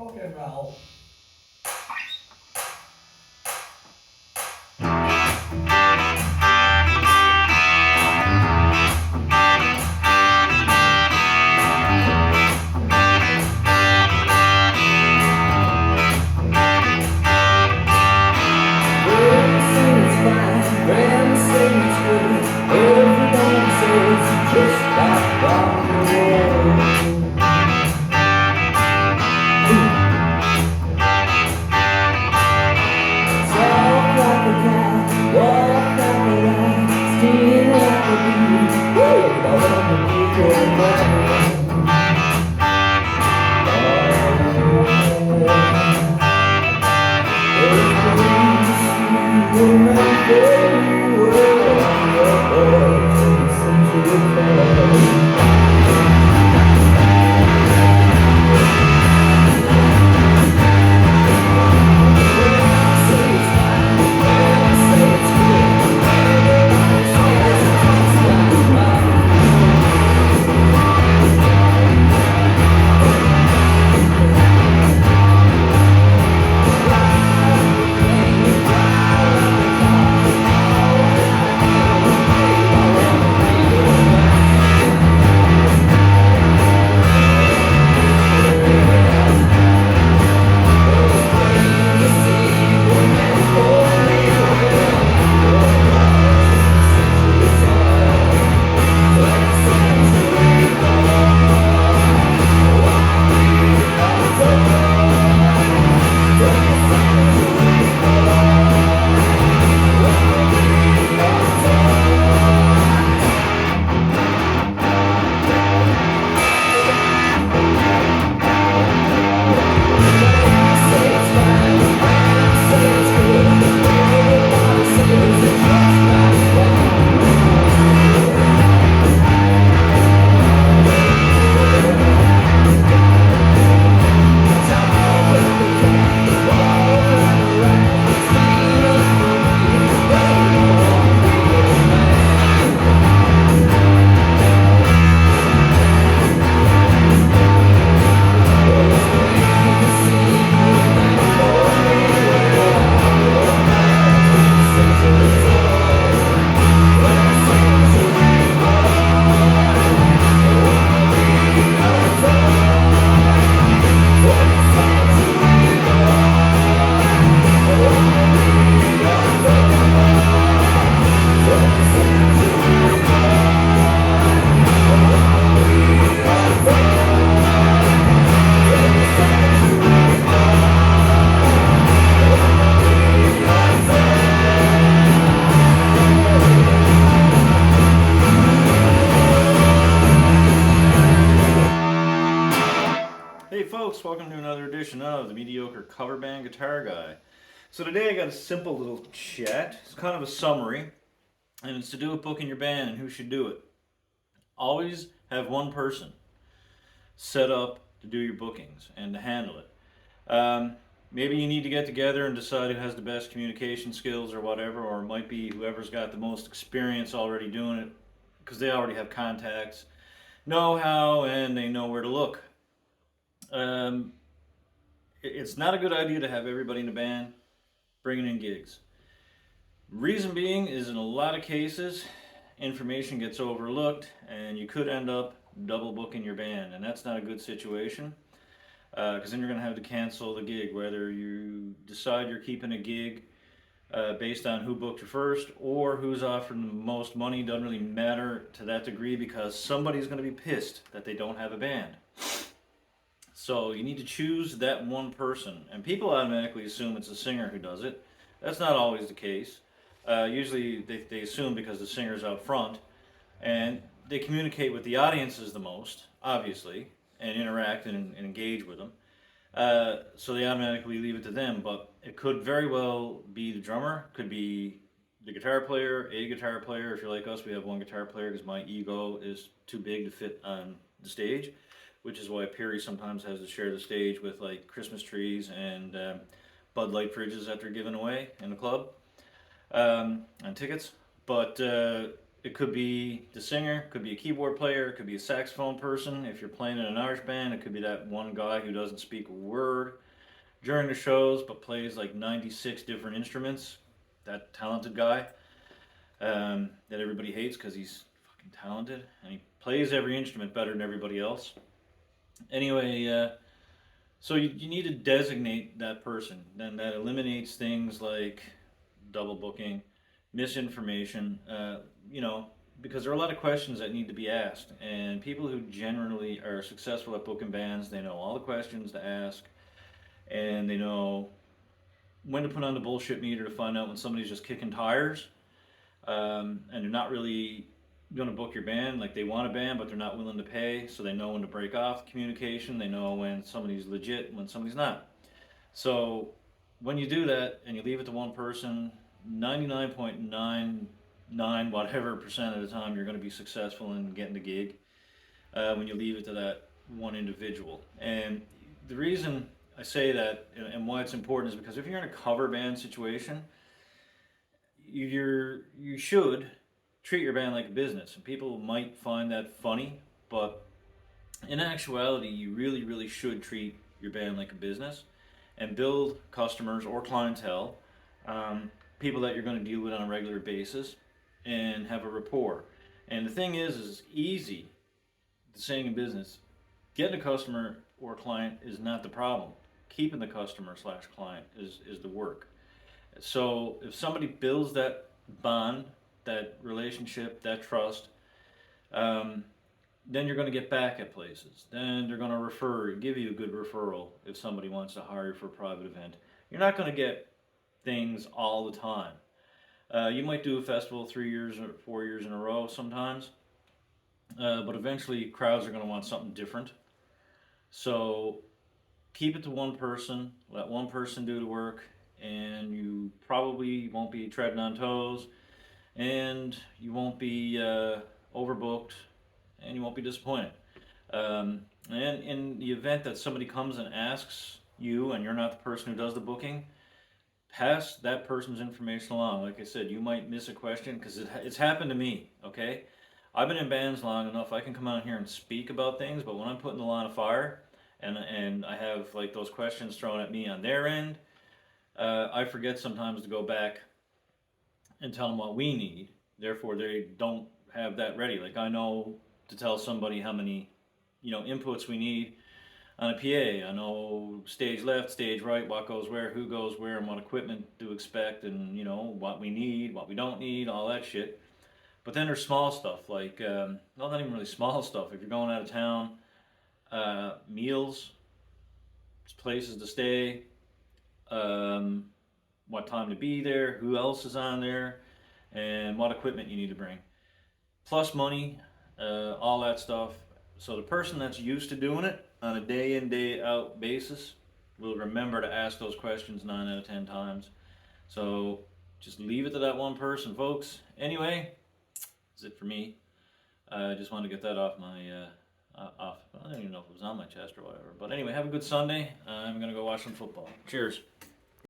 Rock and roll. Hey folks, welcome to another edition of the Mediocre Cover Band Guitar Guy. So today I got a simple little chat. It's kind of a summary, and it's to do with booking your band and who should do it. Always have one person set up to do your bookings and to handle it. Maybe you need to get together and decide who has the best communication skills or whatever, or it might be whoever's got the most experience already doing it because they already have contacts, know how, and they know where to look. Um, it's not a good idea to have everybody in the band bringing in gigs. Reason being is in a lot of cases, information gets overlooked and you could end up double booking your band, and that's not a good situation because then you're going to have to cancel the gig, whether you decide you're keeping a gig based on who booked you first or who's offering the most money. Doesn't really matter to that degree because somebody's going to be pissed that they don't have a band. So you need to choose that one person, and people automatically assume it's the singer who does it. That's not always the case. Usually they assume because the singer's out front, and they communicate with the audiences the most, obviously, and interact and engage with them. So they automatically leave it to them, but it could very well be the drummer, could be the guitar player, a guitar player. If you're like us, we have one guitar player because my ego is too big to fit on the stage, which is why Perry sometimes has to share the stage with like Christmas trees and Bud Light fridges that they're giving away in the club on tickets. But It could be the singer, could be a keyboard player, it could be a saxophone person. If you're playing in an Irish band, it could be that one guy who doesn't speak a word during the shows but plays like 96 different instruments. That talented guy that everybody hates because he's fucking talented and he plays every instrument better than everybody else. Anyway, so you need to designate that person. Then that eliminates things like double booking, misinformation, you know, because there are a lot of questions that need to be asked. And people who generally are successful at booking bands, they know all the questions to ask and they know when to put on the bullshit meter to find out when somebody's just kicking tires and they're not really going to book your band. Like they want a band, but they're not willing to pay, so they know when to break off communication. They know when somebody's legit and when somebody's not. So when you do that and you leave it to one person, 99.99 whatever percent of the time you're going to be successful in getting the gig when you leave it to that one individual. And the reason I say that and why it's important is because if you're in a cover band situation, you should treat your band like a business. And people might find that funny, but in actuality, you really, really should treat your band like a business and build customers or clientele, people that you're going to deal with on a regular basis, and have a rapport. And the thing is it's easy. The saying in business, getting a customer or a client is not the problem. Keeping the customer slash client is the work. So if somebody builds that bond, that relationship, that trust, then you're going to get back at places. Then they're going to give you a good referral if somebody wants to hire you for a private event. You're not going to get things all the time. You might do a festival 3 years or 4 years in a row sometimes, but eventually crowds are going to want something different. So keep it to one person, let one person do the work, and you probably won't be treading on toes, and you won't be overbooked, and you won't be disappointed. And in the event that somebody comes and asks you and you're not the person who does the booking, pass that person's information along. Like I said, you might miss a question because it's happened to me, okay? I've been in bands long enough, I can come out here and speak about things, but when I'm put in the line of fire and I have like those questions thrown at me on their end, I forget sometimes to go back and tell them what we need. Therefore, they don't have that ready. Like I know to tell somebody how many, inputs we need on a PA. I know stage left, stage right, what goes where, who goes where, and what equipment to expect, and what we need, what we don't need, all that shit. But then there's small stuff like, well, not even really small stuff. If you're going out of town, meals, places to stay, what time to be there, who else is on there, and what equipment you need to bring. Plus money, all that stuff. So the person that's used to doing it on a day in, day out basis will remember to ask those questions 9 out of 10 times. So just leave it to that one person, folks. Anyway, that's it for me. I just wanted to get that off my, I don't even know if it was on my chest or whatever. But anyway, have a good Sunday. I'm going to go watch some football. Cheers.